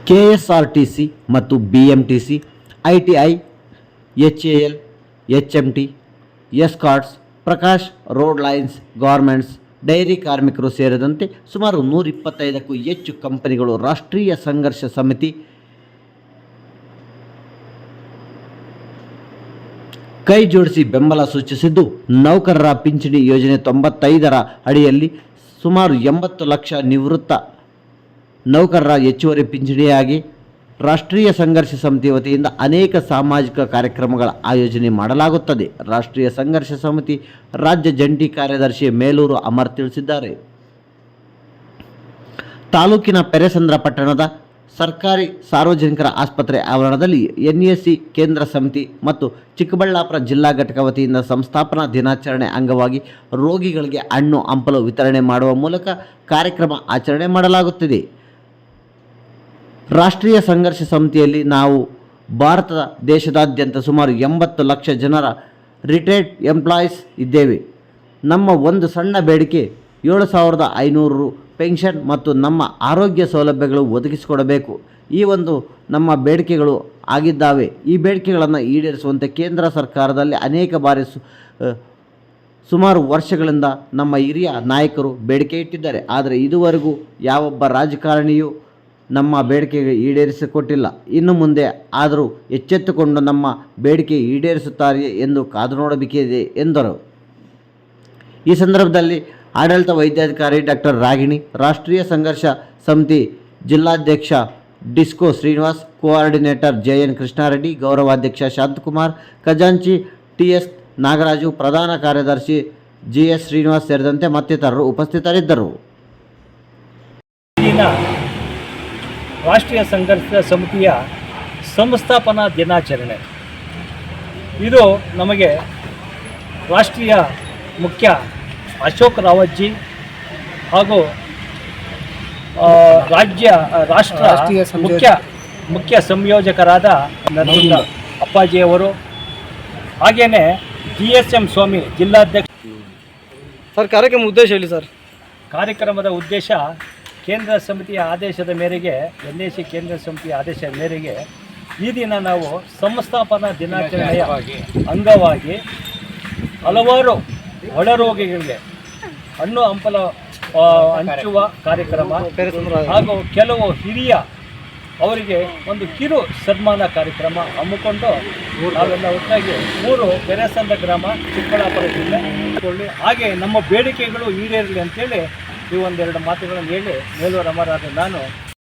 KSRTC ಮತ್ತು BMTC, ITI, HAL, HMT, Escorts, Prakash road lines, garments, dairy ಕಾರ್ಮಿಕರು ಸೇರಿದಂತೆ ಸುಮಾರು 125ಕ್ಕೂ ಹೆಚ್ಚು ಕಂಪನಿಗಳು ರಾಷ್ಟ್ರೀಯ ಸಂಘರ್ಷ ಸಮಿತಿ ಕೈ ಜೋಡಿಸಿ ಬೆಂಬಲ ಸೂಚಿಸಿದ್ದು, ನೌಕರರ ಪಿಂಚಣಿ ಯೋಜನೆ 95ರ ಅಡಿಯಲ್ಲಿ ಸುಮಾರು 80 ಲಕ್ಷ ನಿವೃತ್ತ ನೌಕರರ ಹೆಚ್ಚುವರಿ ಪಿಂಚಣಿಯಾಗಿ ರಾಷ್ಟ್ರೀಯ ಸಂಘರ್ಷ ಸಮಿತಿ ವತಿಯಿಂದ ಅನೇಕ ಸಾಮಾಜಿಕ ಕಾರ್ಯಕ್ರಮಗಳ ಆಯೋಜನೆ ಮಾಡಲಾಗುತ್ತದೆ. ರಾಷ್ಟ್ರೀಯ ಸಂಘರ್ಷ ಸಮಿತಿ ರಾಜ್ಯ ಜಂಟಿ ಕಾರ್ಯದರ್ಶಿ ಮೇಲೂರು ಅಮರ್ ತಿಳಿಸಿದ್ದಾರೆ. ತಾಲೂಕಿನ ಪೆರೆಸಂದ್ರ ಪಟ್ಟಣದ ಸರ್ಕಾರಿ ಸಾರ್ವಜನಿಕರ ಆಸ್ಪತ್ರೆ ಆವರಣದಲ್ಲಿ ಎನ್ಎಸಿ ಕೇಂದ್ರ ಸಮಿತಿ ಮತ್ತು ಚಿಕ್ಕಬಳ್ಳಾಪುರ ಜಿಲ್ಲಾ ಘಟಕ ವತಿಯಿಂದ ಸಂಸ್ಥಾಪನಾ ದಿನಾಚರಣೆ ಅಂಗವಾಗಿ ರೋಗಿಗಳಿಗೆ ಹಣ್ಣು ಹಂಪಲು ವಿತರಣೆ ಮಾಡುವ ಮೂಲಕ ಕಾರ್ಯಕ್ರಮ ಆಚರಣೆ ಮಾಡಲಾಗುತ್ತಿದೆ. ರಾಷ್ಟ್ರೀಯ ಸಂಘರ್ಷ ಸಮಿತಿಯಲ್ಲಿ ನಾವು ಭಾರತ ದೇಶದಾದ್ಯಂತ ಸುಮಾರು 80 ಲಕ್ಷ ಜನರ ರಿಟೈರ್ಡ್ ಎಂಪ್ಲಾಯೀಸ್ ಇದ್ದೇವೆ. ನಮ್ಮ ಒಂದು ಸಣ್ಣ ಬೇಡಿಕೆ 7,500 ಪೆನ್ಷನ್ ಮತ್ತು ನಮ್ಮ ಆರೋಗ್ಯ ಸೌಲಭ್ಯಗಳು ಒದಗಿಸಿಕೊಡಬೇಕು. ಈ ಒಂದು ನಮ್ಮ ಬೇಡಿಕೆಗಳು ಆಗಿದ್ದಾವೆ. ಈ ಬೇಡಿಕೆಗಳನ್ನು ಈಡೇರಿಸುವಂತೆ ಕೇಂದ್ರ ಸರ್ಕಾರದಲ್ಲಿ ಅನೇಕ ಬಾರಿ ಸುಮಾರು ವರ್ಷಗಳಿಂದ ನಮ್ಮ ಹಿರಿಯ ನಾಯಕರು ಬೇಡಿಕೆ ಇಟ್ಟಿದ್ದಾರೆ. ಆದರೆ ಇದುವರೆಗೂ ಯಾವೊಬ್ಬ ರಾಜಕಾರಣಿಯೂ ನಮ್ಮ ಬೇಡಿಕೆಗೆ ಈಡೇರಿಸಿಕೊಟ್ಟಿಲ್ಲ. ಇನ್ನು ಮುಂದೆ ಆದರೂ ಎಚ್ಚೆತ್ತುಕೊಂಡು ನಮ್ಮ ಬೇಡಿಕೆ ಈಡೇರಿಸುತ್ತಾರೆಯೇ ಎಂದು ಕಾದು ನೋಡಬೇಕಿದೆ ಎಂದರು. ಈ ಸಂದರ್ಭದಲ್ಲಿ ಆಡಳಿತ ವೈದ್ಯಾಧಿಕಾರಿ ಡಾಕ್ಟರ್ ರಾಗಿಣಿ, ರಾಷ್ಟ್ರೀಯ ಸಂಘರ್ಷ ಸಮಿತಿ ಜಿಲ್ಲಾಧ್ಯಕ್ಷ disco Srinivas, coordinator J N Krishnareddy, ಗೌರವಾಧ್ಯಕ್ಷ ಶಾಂತಕುಮಾರ್, ಖಜಾಂಚಿ ಟಿಎಸ್ ನಾಗರಾಜು, ಪ್ರಧಾನ ಕಾರ್ಯದರ್ಶಿ ಜಿಎಸ್ ಶ್ರೀನಿವಾಸ್ ಸೇರಿದಂತೆ ಮತ್ತಿತರರು ಉಪಸ್ಥಿತರಿದ್ದರು. ರಾಷ್ಟ್ರೀಯ ಸಂಘರ್ಷ ಸಮಿತಿಯ ಸಂಸ್ಥಾಪನಾ ದಿನಾಚರಣೆ ಇದು ನಮಗೆ ರಾಷ್ಟ್ರೀಯ ಮುಖ್ಯ ಅಶೋಕ್ ರಾವತ್ಜಿ ಹಾಗೂ ರಾಷ್ಟ್ರೀಯ ಮುಖ್ಯ ಸಂಯೋಜಕರಾದ ನರಸಿಂಹ ಅಪ್ಪಾಜಿಯವರು, ಹಾಗೆಯೇ GSM ಸ್ವಾಮಿ ಜಿಲ್ಲಾಧ್ಯಕ್ಷ. ಸರ್, ಕಾರ್ಯಕ್ರಮ ಉದ್ದೇಶ ಹೇಳಿ ಸರ್. ಕಾರ್ಯಕ್ರಮದ ಉದ್ದೇಶ ಕೇಂದ್ರ ಸಮಿತಿಯ ಆದೇಶದ ಮೇರೆಗೆ, NAC ಕೇಂದ್ರ ಸಮಿತಿಯ ಆದೇಶದ ಮೇರೆಗೆ ಈ ದಿನ ನಾವು ಸಂಸ್ಥಾಪನಾ ದಿನಾಚರಣೆಯ ಅಂಗವಾಗಿ ಹಲವಾರು ಒಳರೋಗಿಗಳಿಗೆ ಹಣ್ಣು ಹಂಪಲ ಹಂಚುವ ಕಾರ್ಯಕ್ರಮ ಹಾಗೂ ಕೆಲವು ಹಿರಿಯ ಅವರಿಗೆ ಒಂದು ಕಿರು ಸನ್ಮಾನ ಕಾರ್ಯಕ್ರಮ ಹಮ್ಮಿಕೊಂಡು ನಾವೆಲ್ಲ ಒಟ್ಟಾಗಿ 3 ಪೆರೆಸಂದ್ರ ಗ್ರಾಮ, ಚಿಕ್ಕಬಳ್ಳಾಪುರ ಜಿಲ್ಲೆ, ಹಾಗೆ ನಮ್ಮ ಬೇಡಿಕೆಗಳು ಈಡೇರಲಿ ಅಂತೇಳಿ ಈ ಒಂದೆರಡು ಮಾತುಗಳನ್ನು ಹೇಳಿ ಮೇಲೂರು ಅಮರಾದ ನಾನು